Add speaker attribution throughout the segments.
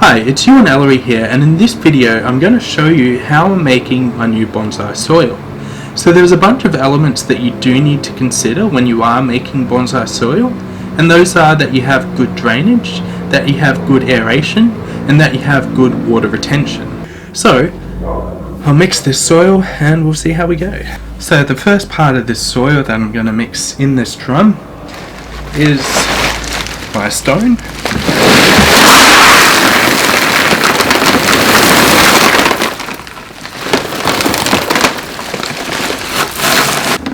Speaker 1: Hi, it's Ewan Ellery here, and in this video I'm going to show you how I'm making my new bonsai soil. So there's a bunch of elements that you do need to consider when you are making bonsai soil, and those are that you have good drainage, that you have good aeration, and that you have good water retention. So I'll mix this soil and we'll see how we go. So the first part of this soil that I'm going to mix in this drum is my stone.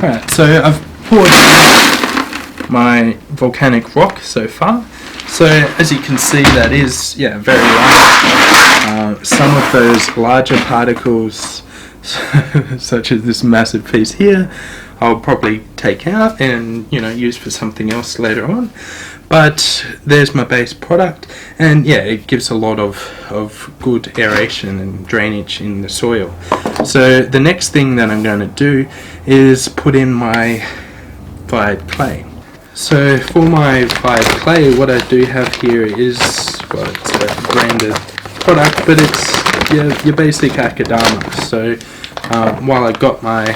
Speaker 1: Alright, so I've poured my volcanic rock so far. So as you can see, that is very light. Some of those larger particles, such as this massive piece here, I'll probably take out and use for something else later on. But there's my base product, and it gives a lot of good aeration and drainage in the soil. So the next thing that I'm going to do is put in my fired clay. So for my fired clay, what I do have here is, well, it's a branded product, but it's your basic Akadama. So while I got my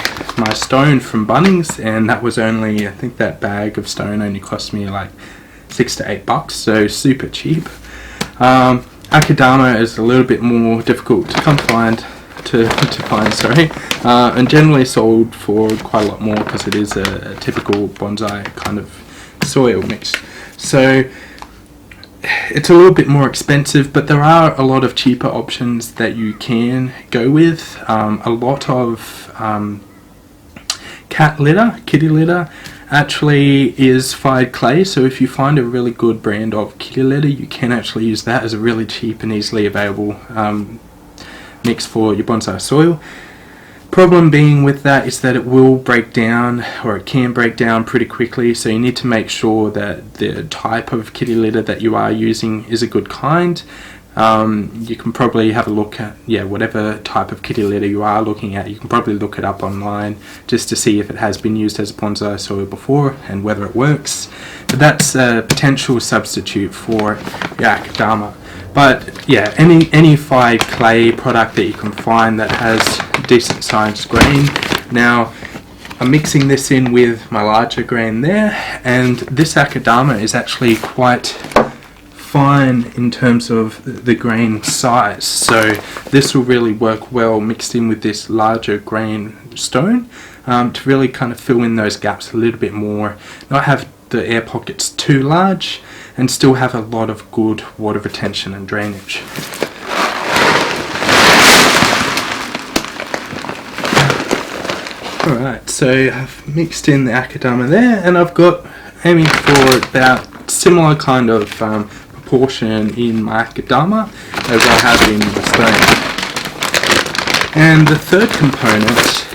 Speaker 1: stone from Bunnings, and that was only, I think that bag of stone only cost me like $6 to $8, so super cheap. Akadama is a little bit more difficult to find, and generally sold for quite a lot more because it is a typical bonsai kind of soil mix. So it's a little bit more expensive, but there are a lot of cheaper options that you can go with. A lot of kitty litter actually is fired clay, so if you find a really good brand of kitty litter, you can actually use that as a really cheap and easily available mix for your bonsai soil. Problem being with that is that it will break down, or it can break down pretty quickly, so you need to make sure that the type of kitty litter that you are using is a good kind. You can probably have a look at whatever type of kitty litter you are looking at. You can probably look it up online just to see if it has been used as bonsai soil before and whether it works. But that's a potential substitute for your Akadama. But any fired clay product that you can find that has decent sized grain. Now I'm mixing this in with my larger grain there, and this Akadama is actually quite fine in terms of the grain size, so this will really work well mixed in with this larger grain stone to really kind of fill in those gaps a little bit more, not have the air pockets too large, and still have a lot of good water retention and drainage. Alright, so I've mixed in the Akadama there, and I've got aiming for about similar kind of proportion in my Akadama as I have in the stone. And the third component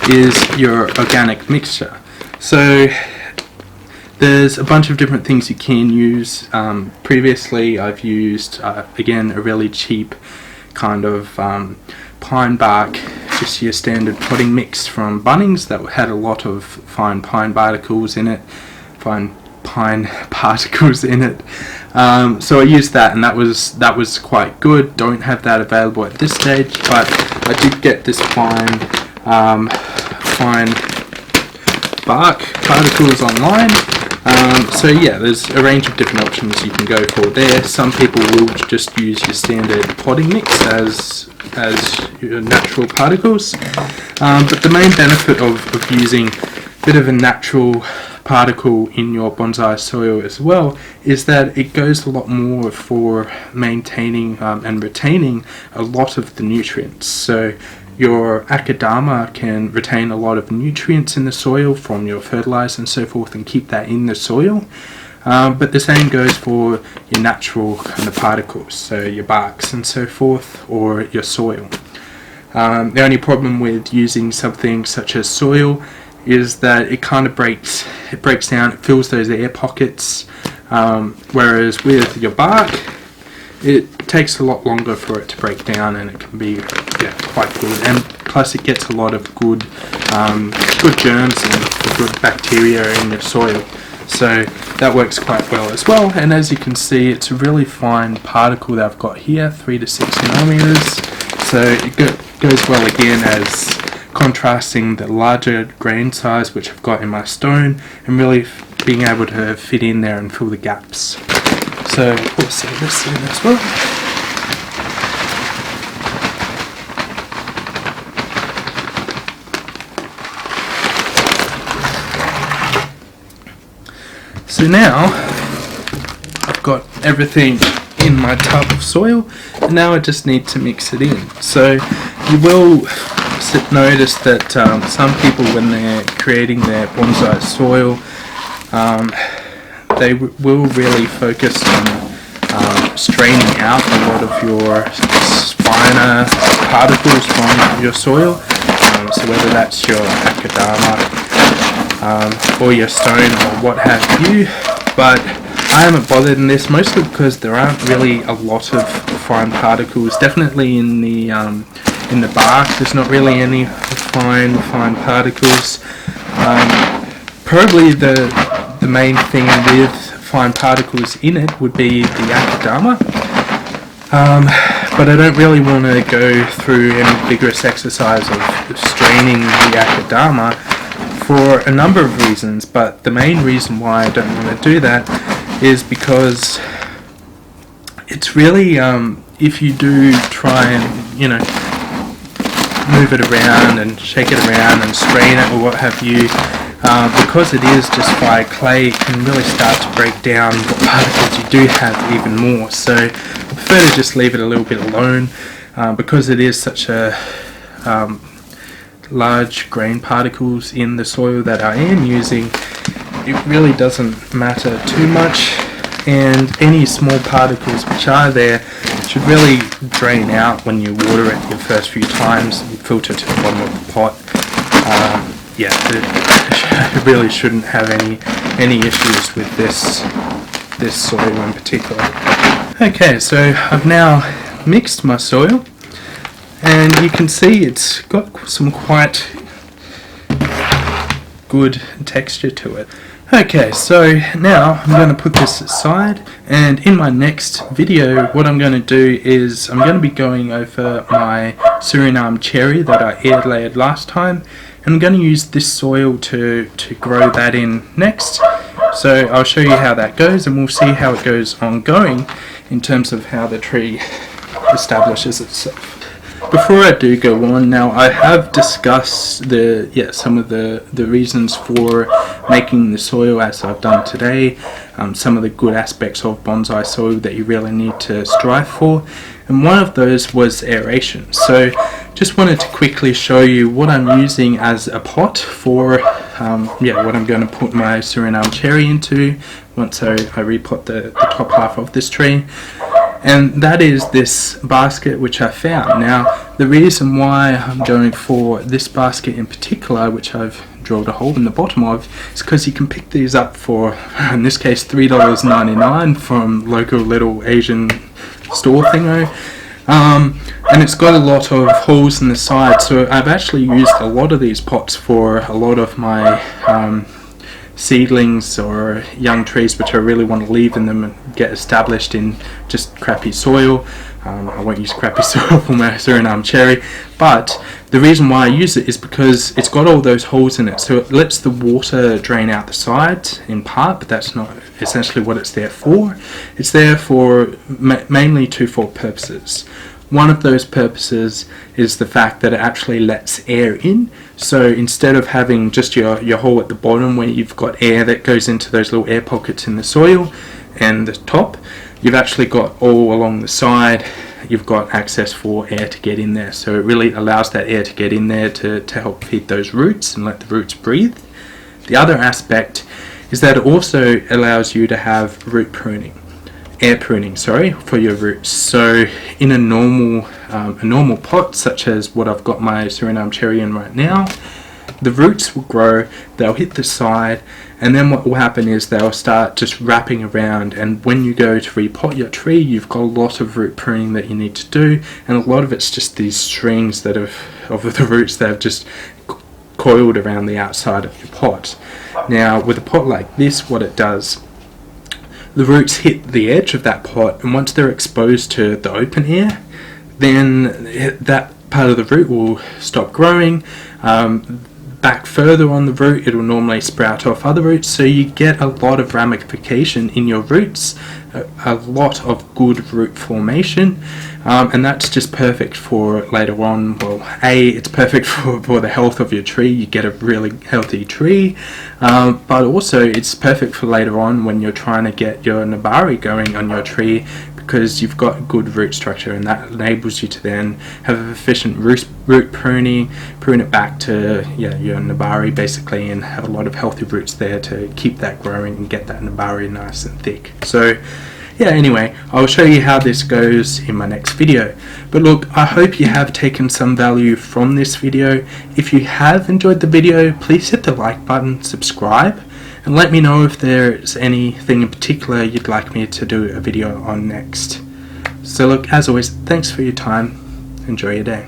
Speaker 1: is your organic mixture. So there's a bunch of different things you can use. Previously I've used again a really cheap kind of pine bark, just your standard potting mix from Bunnings that had a lot of fine pine particles in it. So I used that, and that was quite good. Don't have that available at this stage, but I did get this fine bark particles online. So there's a range of different options you can go for there. Some people will just use your standard potting mix as your natural particles, but the main benefit of using a bit of a natural particle in your bonsai soil as well is that it goes a lot more for maintaining and retaining a lot of the nutrients. So your Akadama can retain a lot of nutrients in the soil from your fertilizer and so forth and keep that in the soil. But the same goes for your natural kind of particles, so your barks and so forth, or your soil. The only problem with using something such as soil is that it kind of breaks down, it fills those air pockets, whereas with your bark it takes a lot longer for it to break down, and it can be quite good, and plus it gets a lot of good germs and good bacteria in your soil. So that works quite well as well. And as you can see, it's a really fine particle that I've got here, 3 to 6 nanometers. So it goes well again as contrasting the larger grain size which I've got in my stone, and really being able to fit in there and fill the gaps. So we'll see this in as well. So now I've got everything in my tub of soil, and now I just need to mix it in. So you will notice that some people, when they're creating their bonsai soil, they will really focus on straining out a lot of your finer particles from your soil. So whether that's your akadama or your stone or what have you, but I haven't bothered in this, mostly because there aren't really a lot of fine particles. Definitely in the bark, there's not really any fine particles. Probably the main thing with fine particles in it would be the akadama. But I don't really want to go through any vigorous exercise of straining the akadama for a number of reasons, but the main reason why I don't want to do that is because it's really, if you do try and, you know, move it around and shake it around and strain it or what have you, because it is just fire clay, it can really start to break down what particles you do have even more. So I prefer to just leave it a little bit alone, because it is such a large grain particles in the soil that I am using. It really doesn't matter too much, and any small particles which are there should really drain out when you water it your first few times and filter to the bottom of the pot. It really shouldn't have any issues with this soil in particular. Okay, so I've now mixed my soil, and you can see it's got some quite good texture to it. Okay, so now I'm going to put this aside, and in my next video what I'm going to do is I'm going to be going over my Suriname cherry that I air layered last time, and I'm going to use this soil to grow that in next. So I'll show you how that goes, and we'll see how it goes ongoing in terms of how the tree establishes itself. Before I do go on, now I have discussed some of the reasons for making the soil as I've done today, some of the good aspects of bonsai soil that you really need to strive for, and one of those was aeration. So just wanted to quickly show you what I'm using as a pot for what I'm going to put my Suriname cherry into once I repot the top half of this tree. And that is this basket which I found. Now, the reason why I'm going for this basket in particular, which I've drilled a hole in the bottom of, is because you can pick these up for, in this case, $3.99 from local little Asian store thingo. And it's got a lot of holes in the side, so I've actually used a lot of these pots for a lot of my seedlings or young trees which I really want to leave in them and get established in just crappy soil. I won't use crappy soil for my Suriname cherry, but the reason why I use it is because it's got all those holes in it, so it lets the water drain out the sides in part, but that's not essentially what it's there for. It's there for mainly twofold purposes. One of those purposes is the fact that it actually lets air in. So instead of having just your hole at the bottom where you've got air that goes into those little air pockets in the soil and the top, you've actually got all along the side, you've got access for air to get in there. So it really allows that air to get in there to help feed those roots and let the roots breathe. The other aspect is that it also allows you to have root pruning. Air pruning, for your roots. So in a normal pot, such as what I've got my Suriname cherry in right now, the roots will grow, they'll hit the side, and then what will happen is they'll start just wrapping around, and when you go to repot your tree, you've got a lot of root pruning that you need to do, and a lot of it's just these strings that of the roots that have just coiled around the outside of your pot. Now with a pot like this, what it does, the roots hit the edge of that pot, and once they're exposed to the open air, then that part of the root will stop growing. Back further on the root, it will normally sprout off other roots, so you get a lot of ramification in your roots, a lot of good root formation, and that's just perfect for later on. Well, it's perfect for the health of your tree. You get a really healthy tree, but also it's perfect for later on when you're trying to get your nabari going on your tree, because you've got good root structure, and that enables you to then have efficient root pruning, prune it back to your nabari basically, and have a lot of healthy roots there to keep that growing and get that nabari nice and thick. So yeah, anyway, I'll show you how this goes in my next video. But look, I hope you have taken some value from this video. If you have enjoyed the video, please hit the like button, subscribe, and let me know if there's anything in particular you'd like me to do a video on next. So look, as always, thanks for your time. Enjoy your day.